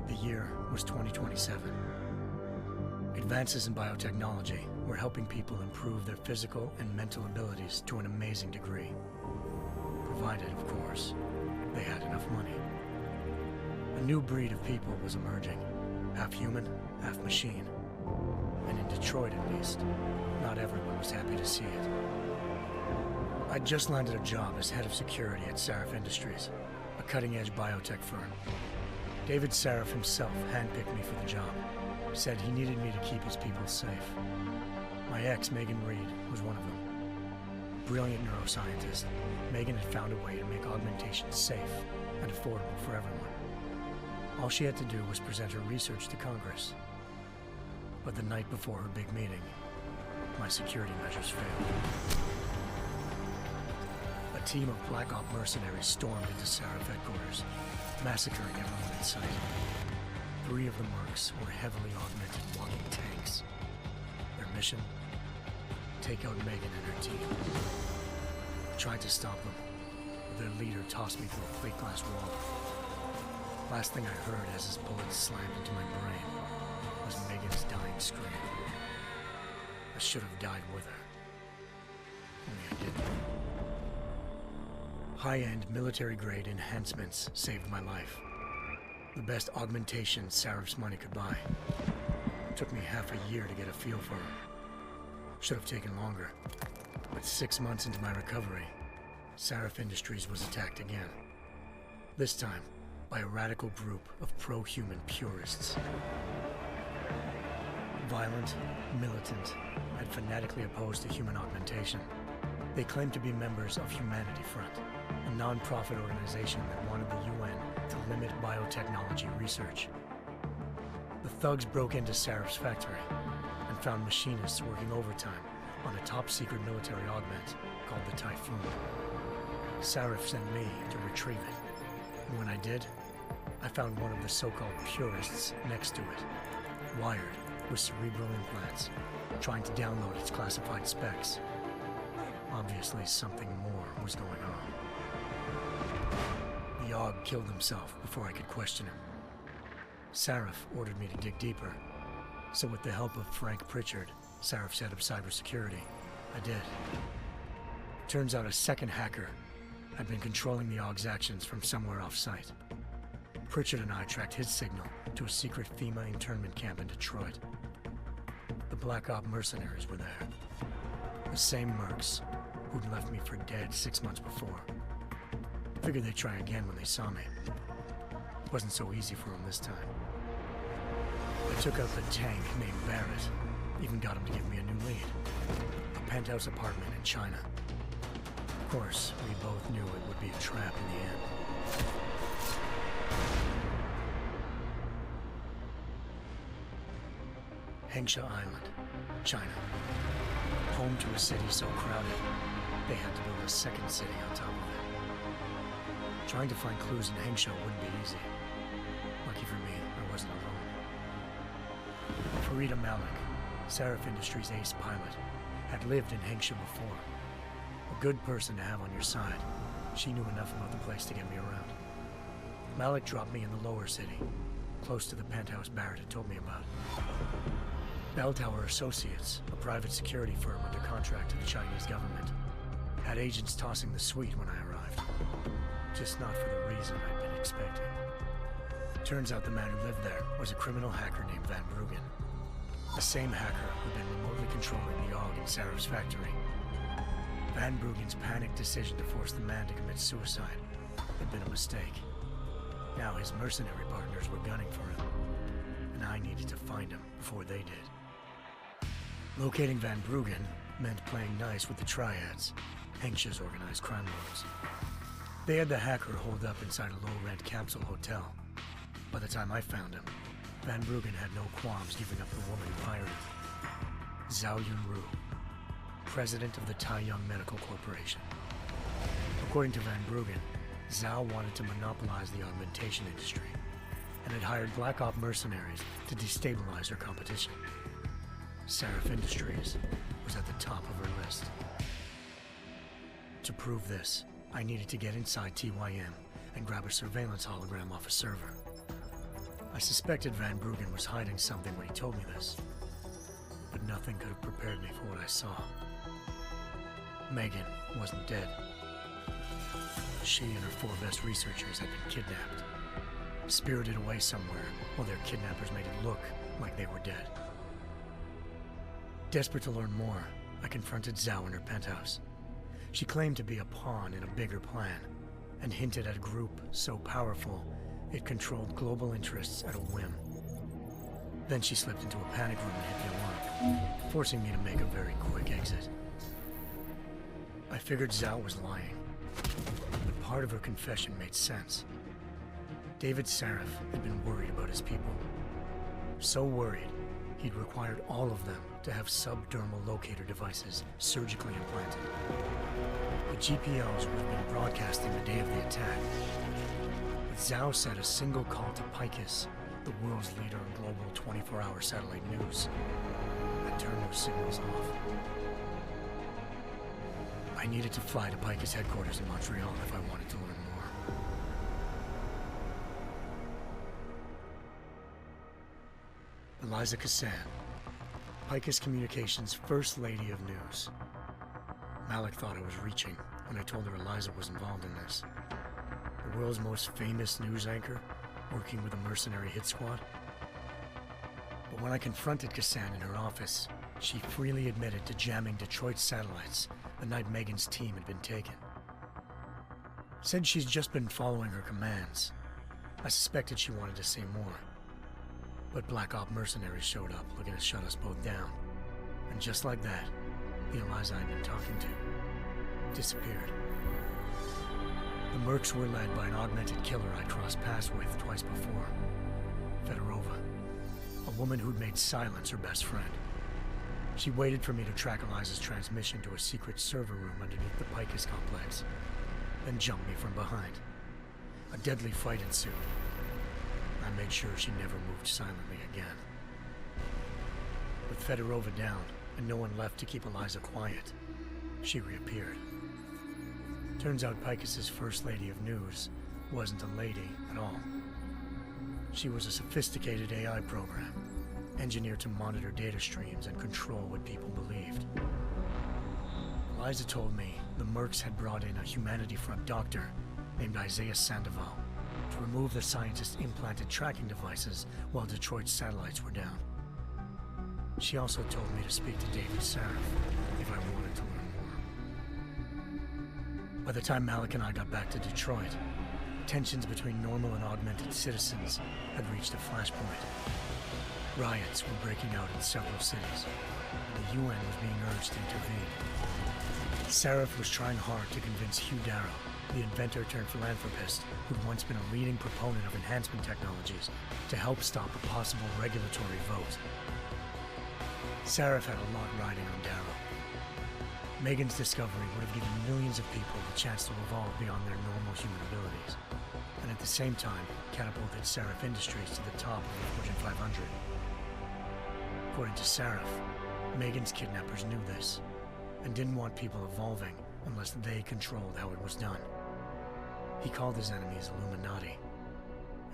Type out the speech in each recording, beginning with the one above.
The year was 2027. Advances in biotechnology were helping people improve their physical and mental abilities to an amazing degree. Provided, of course, they had enough money. A new breed of people was emerging, half human, half machine. And in Detroit, at least, not everyone was happy to see it. I'd just landed a job as head of security at Sarif Industries, a cutting-edge biotech firm. David Sarif himself handpicked me for the job, said he needed me to keep his people safe. My ex, Megan Reed, was one of them. Brilliant neuroscientist, Megan had found a way to make augmentation safe and affordable for everyone. All she had to do was present her research to Congress. But the night before her big meeting, my security measures failed. A team of Black Op mercenaries stormed into Sarif headquarters, massacring everyone in sight. 3 of the mercs were heavily augmented walking tanks. Their mission? Take out Megan and her team. I tried to stop them, but their leader tossed me through a plate glass wall. Last thing I heard as his bullets slammed into my brain was Megan's dying scream. I should have died with her. Only I didn't. High-end military-grade enhancements saved my life. The best augmentation Sarif's money could buy. It took me half a year to get a feel for her. Should have taken longer. But 6 months into my recovery, Sarif Industries was attacked again. This time, by a radical group of pro-human purists. Violent, militant, and fanatically opposed to human augmentation. They claimed to be members of Humanity Front, a non-profit organization that wanted the UN to limit biotechnology research. The thugs broke into Sarif's factory and found machinists working overtime on a top-secret military augment called the Typhoon. Sarif sent me to retrieve it, and when I did, I found one of the so-called purists next to it, wired with cerebral implants, trying to download its classified specs. Obviously, something more was going on. The AUG killed himself before I could question him. Sarif ordered me to dig deeper, so with the help of Frank Pritchard, Sarif's head of cybersecurity, I did. Turns out a second hacker had been controlling the AUG's actions from somewhere off-site. Pritchard and I tracked his signal to a secret FEMA internment camp in Detroit. The Black Op mercenaries were there. The same mercs who'd left me for dead 6 months before. Figured they'd try again when they saw me. Wasn't so easy for them this time. I took out the tank named Barrett, even got him to give me a new lead. A penthouse apartment in China. Of course, we both knew it would be a trap in the end. Hengsha Island, China. Home to a city so crowded, they had to build a second city on top of it. Trying to find clues in Hengsha wouldn't be easy. Lucky for me, I wasn't alone. Farida Malik, Sarif Industries' ace pilot, had lived in Hengsha before. A good person to have on your side. She knew enough about the place to get me around. Malik dropped me in the lower city, close to the penthouse Barrett had told me about. Bell Tower Associates, a private security firm under contract to the Chinese government, had agents tossing the suite when I arrived. Just not for the reason I'd been expecting. Turns out the man who lived there was a criminal hacker named Van Bruggen. The same hacker who'd been remotely controlling the AUG in Sarif's factory. Van Bruggen's panicked decision to force the man to commit suicide had been a mistake. Now his mercenary partners were gunning for him, and I needed to find him before they did. Locating Van Bruggen meant playing nice with the Triads, Hengsha's organized crime lords. They had the hacker holed up inside a low-rent capsule hotel. By the time I found him, Van Bruggen had no qualms giving up the woman who hired him. Zhao Yunru, president of the Taiyang Medical Corporation. According to Van Bruggen, Zhao wanted to monopolize the augmentation industry and had hired Black Op mercenaries to destabilize her competition. Sarif Industries was at the top of her list. To prove this, I needed to get inside TYM and grab a surveillance hologram off a server. I suspected Van Bruggen was hiding something when he told me this, but nothing could have prepared me for what I saw. Megan wasn't dead. She and her 4 best researchers had been kidnapped, spirited away somewhere while their kidnappers made it look like they were dead. Desperate to learn more, I confronted Zhao in her penthouse. She claimed to be a pawn in a bigger plan, and hinted at a group so powerful it controlled global interests at a whim. Then she slipped into a panic room and hit the alarm, forcing me to make a very quick exit. I figured Zhao was lying, but part of her confession made sense. David Sarif had been worried about his people. So worried, he'd required all of them to have subdermal locator devices surgically implanted. The GPOs would have been broadcasting the day of the attack. But Zhao said a single call to Picus, the world's leader in global 24-hour satellite news, had turned those signals off. I needed to fly to Picus headquarters in Montreal if I wanted to learn more. Eliza Cassan, Picus Communications' First Lady of News. Malik thought I was reaching when I told her Eliza was involved in this. The world's most famous news anchor, working with a mercenary hit squad. But when I confronted Cassan in her office, she freely admitted to jamming Detroit's satellites the night Megan's team had been taken. Said she's just been following her commands. I suspected she wanted to say more. But Black Op mercenaries showed up looking to shut us both down. And just like that, the Eliza I'd been talking to disappeared. The Mercs were led by an augmented killer I'd crossed paths with twice before, Fedorova, a woman who'd made silence her best friend. She waited for me to track Eliza's transmission to a secret server room underneath the Picus complex, then jumped me from behind. A deadly fight ensued. I made sure she never moved silently again. With Fedorova down and no one left to keep Eliza quiet, she reappeared. Turns out Picus's First Lady of News wasn't a lady at all. She was a sophisticated AI program, engineered to monitor data streams and control what people believed. Eliza told me the Mercs had brought in a Humanity Front doctor named Isaiah Sandoval to remove the scientist's implanted tracking devices while Detroit's satellites were down. She also told me to speak to David Sarif if I wanted to learn more. By the time Malik and I got back to Detroit, tensions between normal and augmented citizens had reached a flashpoint. Riots were breaking out in several cities, and the UN was being urged to intervene. Sarif was trying hard to convince Hugh Darrow, the inventor-turned-philanthropist who'd once been a leading proponent of enhancement technologies, to help stop a possible regulatory vote. Sarif had a lot riding on Darrow. Megan's discovery would have given millions of people the chance to evolve beyond their normal human abilities, and at the same time catapulted Sarif Industries to the top of the Fortune 500. According to Sarif, Megan's kidnappers knew this, and didn't want people evolving unless they controlled how it was done. He called his enemies Illuminati,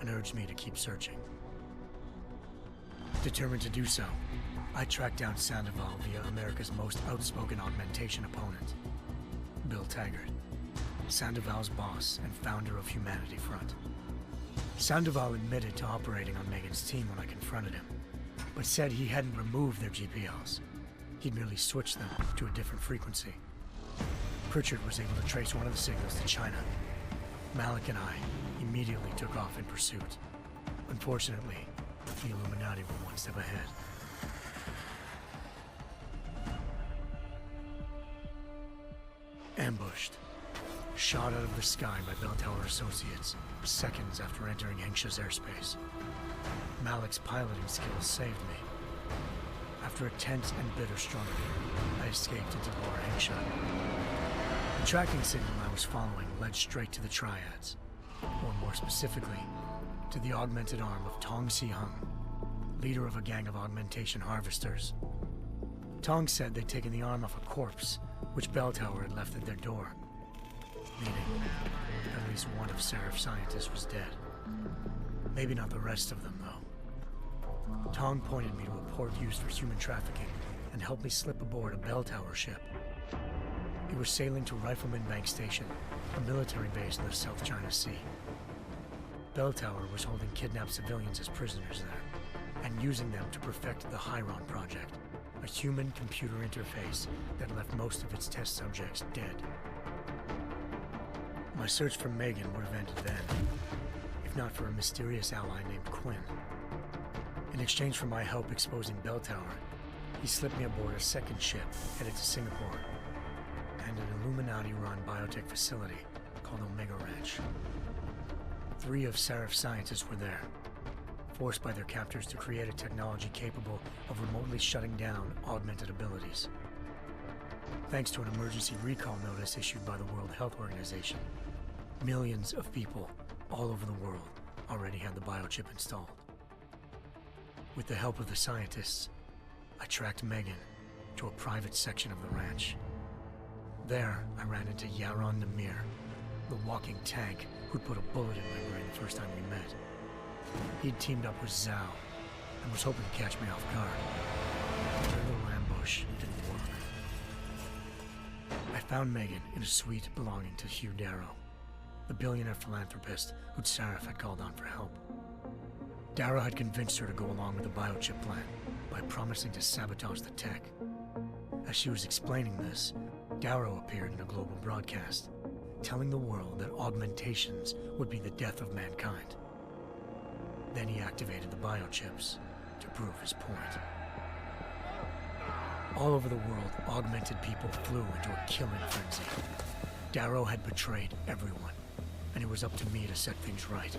and urged me to keep searching. Determined to do so, I tracked down Sandoval via America's most outspoken augmentation opponent, Bill Taggart, Sandoval's boss and founder of Humanity Front. Sandoval admitted to operating on Megan's team when I confronted him, but said he hadn't removed their GPLs. He'd merely switched them to a different frequency. Pritchard was able to trace one of the signals to China. Malik and I immediately took off in pursuit. Unfortunately, the Illuminati were one step ahead. Ambushed. Shot out of the sky by Bell Tower Associates, seconds after entering Hengsha's airspace. Malik's piloting skills saved me. After a tense and bitter struggle, I escaped into Lower Hengsha. The tracking signal I was following led straight to the Triads, or more specifically, to the augmented arm of Tong Si-hung, leader of a gang of augmentation harvesters. Tong said they'd taken the arm off a corpse, which Bell Tower had left at their door, meaning at least one of Sarif's scientists was dead. Maybe not the rest of them, though. Tong pointed me to a port used for human trafficking and helped me slip aboard a bell tower ship. It was sailing to Rifleman Bank Station, a military base in the South China Sea. Bell Tower was holding kidnapped civilians as prisoners there, and using them to perfect the Chiron Project, a human-computer interface that left most of its test subjects dead. My search for Megan would have ended then, if not for a mysterious ally named Quinn. In exchange for my help exposing Bell Tower, he slipped me aboard a second ship headed to Singapore and an Illuminati-run biotech facility called Omega Ranch. 3 of Serif's scientists were there, forced by their captors to create a technology capable of remotely shutting down augmented abilities. Thanks to an emergency recall notice issued by the World Health Organization, millions of people all over the world already had the biochip installed. With the help of the scientists, I tracked Megan to a private section of the ranch. There, I ran into Yaron Namir, the walking tank who'd put a bullet in my brain the first time we met. He'd teamed up with Zhao and was hoping to catch me off guard. But their little ambush didn't work. I found Megan in a suite belonging to Hugh Darrow, the billionaire philanthropist who'd Sarif had called on for help. Darrow had convinced her to go along with the biochip plan by promising to sabotage the tech. As she was explaining this, Darrow appeared in a global broadcast, telling the world that augmentations would be the death of mankind. Then he activated the biochips to prove his point. All over the world, augmented people flew into a killing frenzy. Darrow had betrayed everyone, and it was up to me to set things right.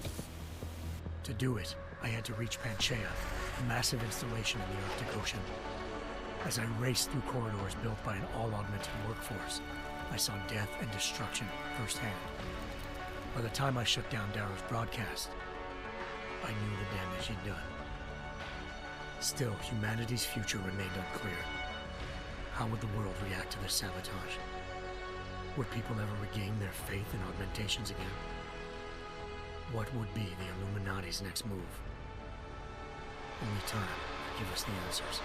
To do it, I had to reach Panchaea, a massive installation in the Arctic Ocean. As I raced through corridors built by an all-augmented workforce, I saw death and destruction firsthand. By the time I shut down Darrow's broadcast, I knew the damage he'd done. Still, humanity's future remained unclear. How would the world react to this sabotage? Would people ever regain their faith in augmentations again? What would be the Illuminati's next move? Only time could give us the answers.